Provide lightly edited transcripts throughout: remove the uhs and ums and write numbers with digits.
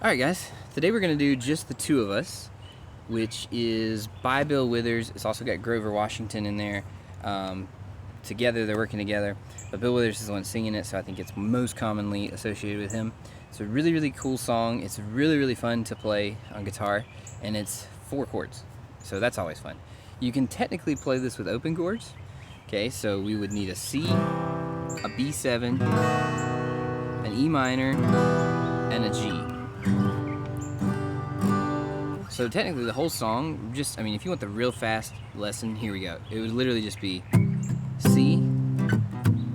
Alright guys, today we're going to do just the two of us, which is by Bill Withers. It's also got Grover Washington in there. Together, they're working together. But Bill Withers is the one singing it, so I think it's most commonly associated with him. It's a really, really cool song. It's really, really fun to play on guitar, and it's 4 chords. So that's always fun. You can technically play this with open chords. Okay, so we would need a C, a B7, an E minor, and a G. So technically the whole song, if you want the real fast lesson, here we go. It would literally just be C,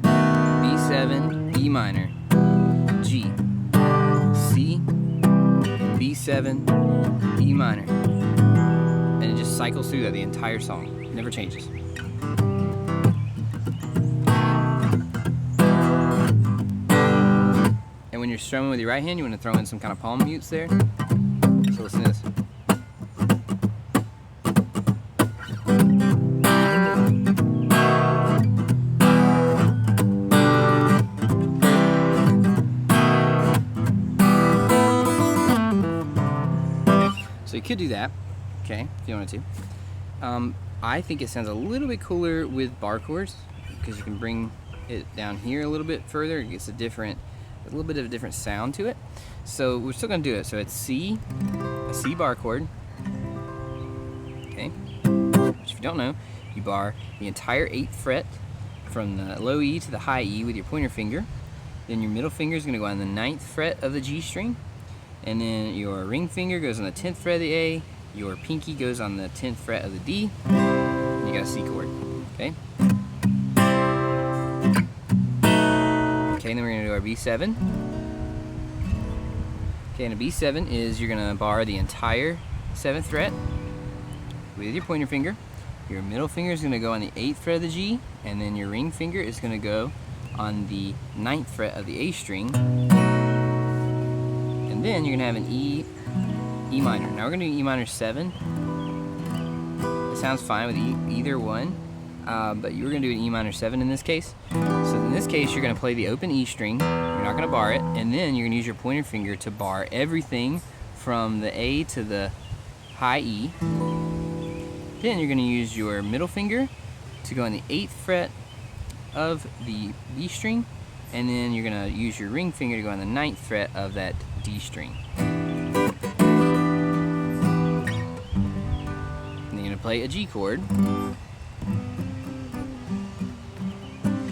B7, E minor, G, C, B7, E minor. And it just cycles through that the entire song. It never changes. And when you're strumming with your right hand, you want to throw in some kind of palm mutes there. So listen to this. So you could do that, okay, if you wanted to. I think it sounds a little bit cooler with bar chords because you can bring it down here a little bit further. It gets a little bit of a different sound to it. So we're still going to do it. So it's C, a C bar chord, okay, which if you don't know, you bar the entire 8th fret from the low E to the high E with your pointer finger. Then your middle finger is going to go on the 9th fret of the G string. And then your ring finger goes on the 10th fret of the A, your pinky goes on the 10th fret of the D, and you got a C chord, okay? Okay, then we're gonna do our B7. Okay, and a B7 is you're gonna bar the entire 7th fret with your pointer finger. Your middle finger is gonna go on the 8th fret of the G, and then your ring finger is gonna go on the 9th fret of the A string. And then you're gonna have an E minor. Now we're gonna do E minor 7. It sounds fine with either one, but you're gonna do an E minor 7 in this case. So in this case, you're gonna play the open E string. You're not gonna bar it, and then you're gonna use your pointer finger to bar everything from the A to the high E. Then you're gonna use your middle finger to go on the 8th fret of the B string, and then you're gonna use your ring finger to go on the 9th fret of that D string. And then you're gonna play a G chord,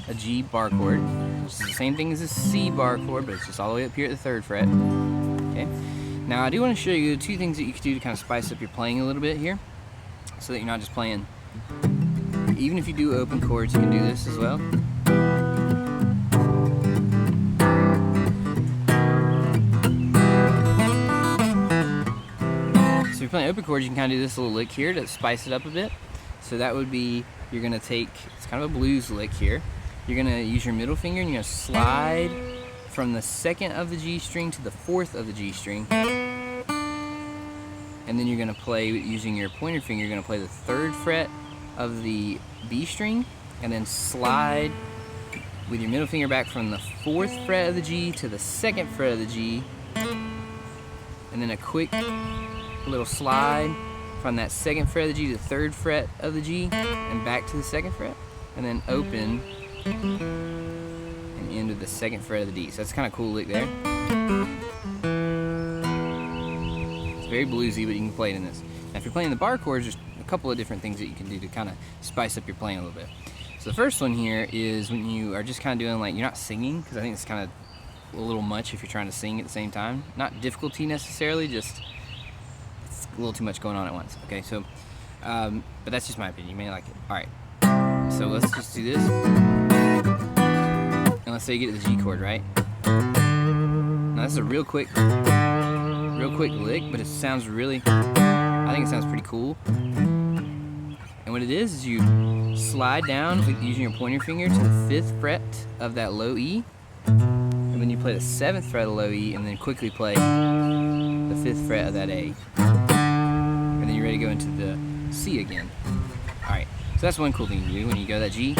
a G bar chord, which is the same thing as a C bar chord, but it's just all the way up here at the 3rd fret. Okay. Now I do want to show you 2 things that you can do to kind of spice up your playing a little bit here, so that you're not just playing. Even if you do open chords, you can do this as well. So if you're playing open chords, you can kind of do this little lick here to spice it up a bit. So that would be, you're going to take, it's kind of a blues lick here. You're going to use your middle finger and you're going to slide from the 2nd of the G string to the 4th of the G string. And then you're going to play, using your pointer finger, you're going to play the 3rd fret of the B string, and then slide with your middle finger back from the 4th fret of the G to the 2nd fret of the G. And then a quick little slide from that 2nd fret of the G to the 3rd fret of the G and back to the 2nd fret, and then open and end with the 2nd fret of the D. So that's kind of cool lick there. It's very bluesy, but you can play it in this. Now if you're playing the bar chords, there's a couple of different things that you can do to kind of spice up your playing a little bit. So the first one here is when you are just kind of doing, like, you're not singing, because I think it's kind of a little much if you're trying to sing at the same time. Not difficulty necessarily, just it's a little too much going on at once. Okay, so, but that's just my opinion. You may like it. All right, so let's just do this. And let's say you get to the G chord, right? Now this is a real quick lick, but it sounds really, I think it sounds pretty cool. And what it is you slide down with using your pointer finger to the 5th fret of that low E. And then you play the 7th fret of the low E, and then quickly play the 5th fret of that A. And then you're ready to go into the C again. Alright, so that's one cool thing to do when you go to that G.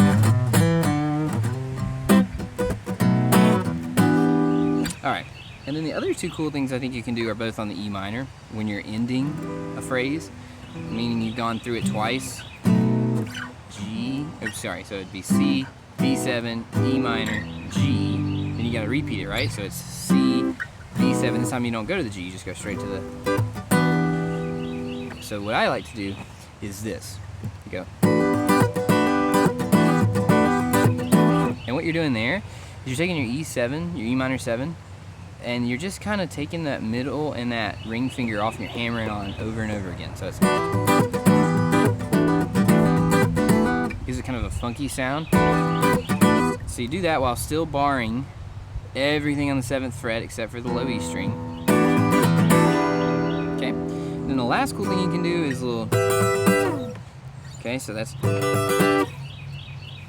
Alright, And then the other two cool things I think you can do are both on the E minor when you're ending a phrase, meaning you've gone through it twice. G, oops, sorry, so it'd be C, B7, E minor, G, then you gotta repeat it, right? So it's C, B7, this time you don't go to the G, you just go straight to the... So what I like to do is this. You go. And what you're doing there is you're taking your E7, your E minor 7, and you're just kind of taking that middle and that ring finger off and you're hammering on over and over again. So it's gives it kind of a funky sound. So you do that while still barring everything on the 7th fret except for the low E string. Okay. Then the last cool thing you can do is a little. Okay, so that's. You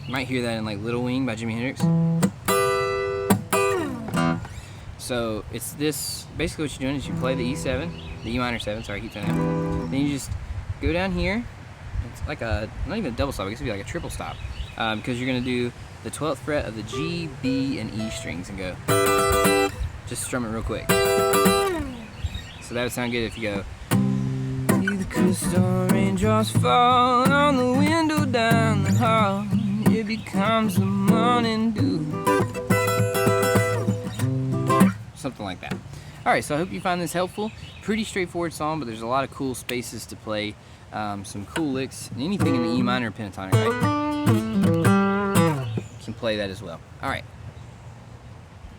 might hear that in like Little Wing by Jimi Hendrix. So it's this, basically what you're doing is you play the E7, the E minor 7, sorry I keep saying that. Then you just go down here, it's like a, not even a double stop, I guess it'd be like a triple stop. Because you're gonna do the 12th fret of the G, B, and E strings and go. Just strum it real quick. So that would sound good if you go. See the crystal raindrops fall on the window down the hall. It becomes the morning dew. Something like that. Alright, so I hope you find this helpful. Pretty straightforward song, but there's a lot of cool spaces to play, some cool licks, and anything in the E minor pentatonic, right? You can play that as well. Alright.